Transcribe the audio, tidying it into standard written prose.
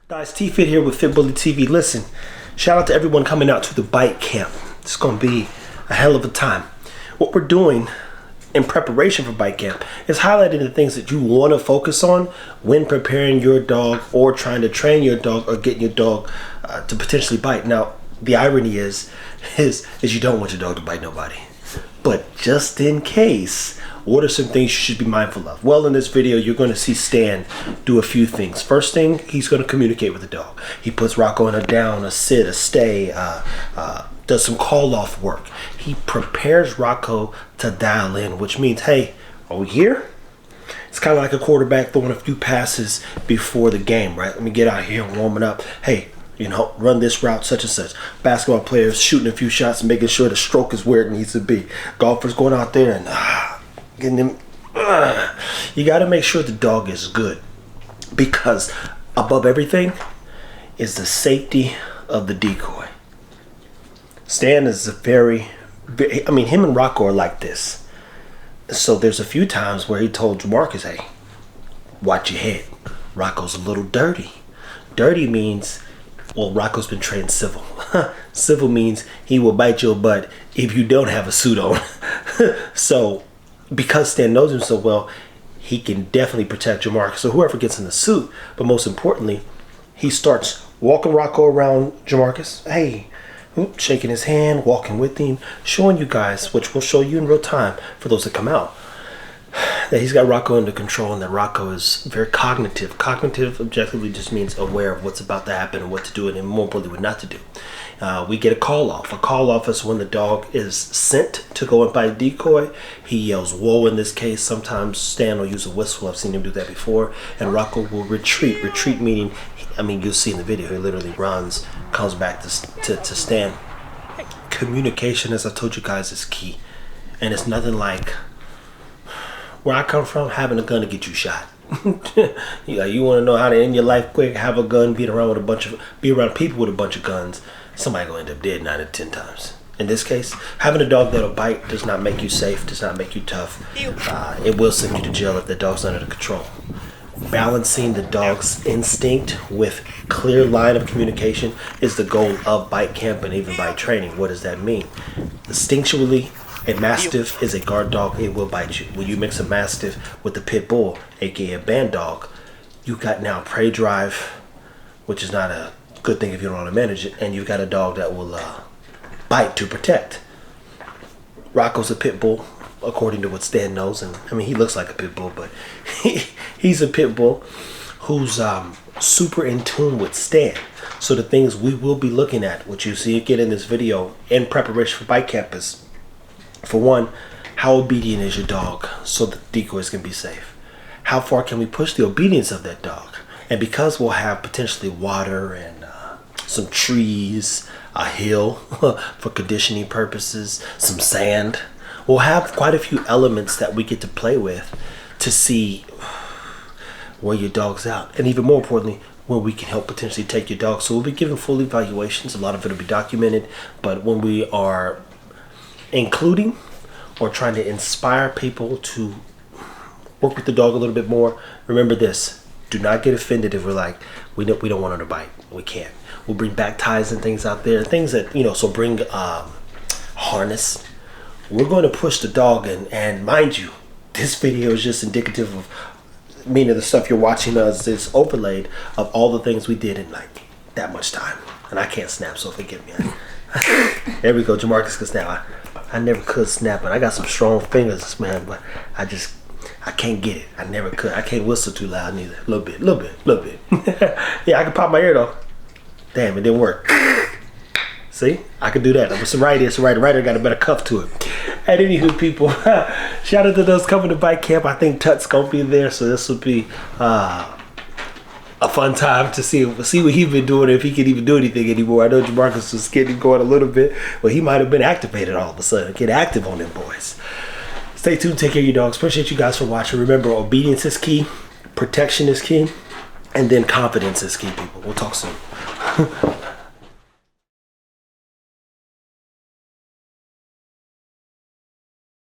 Guys, T-Fit here with FitBully TV. Listen, shout out to everyone coming out to the bike camp. It's going to be a hell of a time. What we're doing in preparation for bike camp is highlighting the things that you want to focus on when preparing your dog or trying to train your dog or getting your dog to potentially bite. Now, the irony is you don't want your dog to bite nobody. But just in case, what are some things you should be mindful of? Well, in this video, you're going to see Stan do a few things. First thing, he's going to communicate with the dog. He puts Rocco in a down, a sit, a stay, does some call-off work. He prepares Rocco to dial in, which means, hey, are we here? It's kind of like a quarterback throwing a few passes before the game, right? Let me get out here and warming up. Hey, you know, run this route, such and such. Basketball players shooting a few shots and making sure the stroke is where it needs to be. Golfers going out there and getting them. You got to make sure the dog is good, because above everything is the safety of the decoy. Stan is him and Rocco are like this. So there's a few times where he told Jamarcus, hey, watch your head. Rocco's a little dirty. Dirty means, well, Rocco's been trained civil. Civil means he will bite your butt if you don't have a suit on. So because Stan knows him so well, he can definitely protect Jamarcus. So whoever gets in the suit, but most importantly, he starts walking Rocco around Jamarcus. Hey, shaking his hand, walking with him, showing you guys, which we'll show you in real time for those that come out, that he's got Rocco under control and that Rocco is very cognitive. Cognitive objectively just means aware of what's about to happen and what to do and more importantly what not to do. We get a call off. A call off is when the dog is sent to go and bite a decoy. He yells whoa in this case. Sometimes Stan will use a whistle. I've seen him do that before. And Rocco will retreat. Retreat meaning, you'll see in the video, he literally runs, comes back to Stan. Communication, as I told you guys, is key. And it's nothing like where I come from, having a gun to get you shot. You want to know how to end your life quick, have a gun, be around people with a bunch of guns. Somebody gonna end up dead 9 to 10 times. In this case, having a dog that'll bite does not make you safe, does not make you tough. It will send you to jail if the dog's under control. Balancing the dog's instinct with clear line of communication is the goal of bite camp and even bite training. What does that mean? Instinctually, a Mastiff is a guard dog. It will bite you. When you mix a Mastiff with a Pit Bull, aka a band dog, you got now prey drive, which is not a good thing if you don't want to manage it, and you've got a dog that will bite to protect. Rocco's a Pit Bull, according to what Stan knows, and he looks like a Pit Bull, but he's a Pit Bull who's super in tune with Stan. So the things we will be looking at, which you see again in this video in preparation for bike camp, is, for one, how obedient is your dog so the decoys can be safe? How far can we push the obedience of that dog? And because we'll have potentially water and some trees, a hill for conditioning purposes, some sand, we'll have quite a few elements that we get to play with to see where your dog's out. And even more importantly, where we can help potentially take your dog. So we'll be giving full evaluations. A lot of it will be documented. But when we are including or trying to inspire people to work with the dog a little bit more, remember this: do not get offended if we're like, we don't want her to bite. We can't. We'll bring back ties and things out there, things that, so bring harness. We're going to push the dog in, and mind you, this video is just indicative of, meaning the stuff you're watching us is overlaid of all the things we did in like that much time. And I can't snap, so forgive me. There we go, Jamarcus can snap. I never could snap, and I got some strong fingers, man, but I can't get it. I never could. I can't whistle too loud neither. A little bit. Yeah, I can pop my ear though. Damn, it didn't work. See, I could do that. It's a righty, righty got a better cuff to it. And anywho, people, shout out to those coming to bike camp. I think Tut's gonna be there, so this will be a fun time to see what he's been doing, if he can even do anything anymore. I know Jamarcus was getting going a little bit, but he might have been activated all of a sudden. Get active on them boys. Stay tuned, take care of your dogs. Appreciate you guys for watching. Remember, obedience is key, protection is key, and then confidence is key, people. We'll talk soon.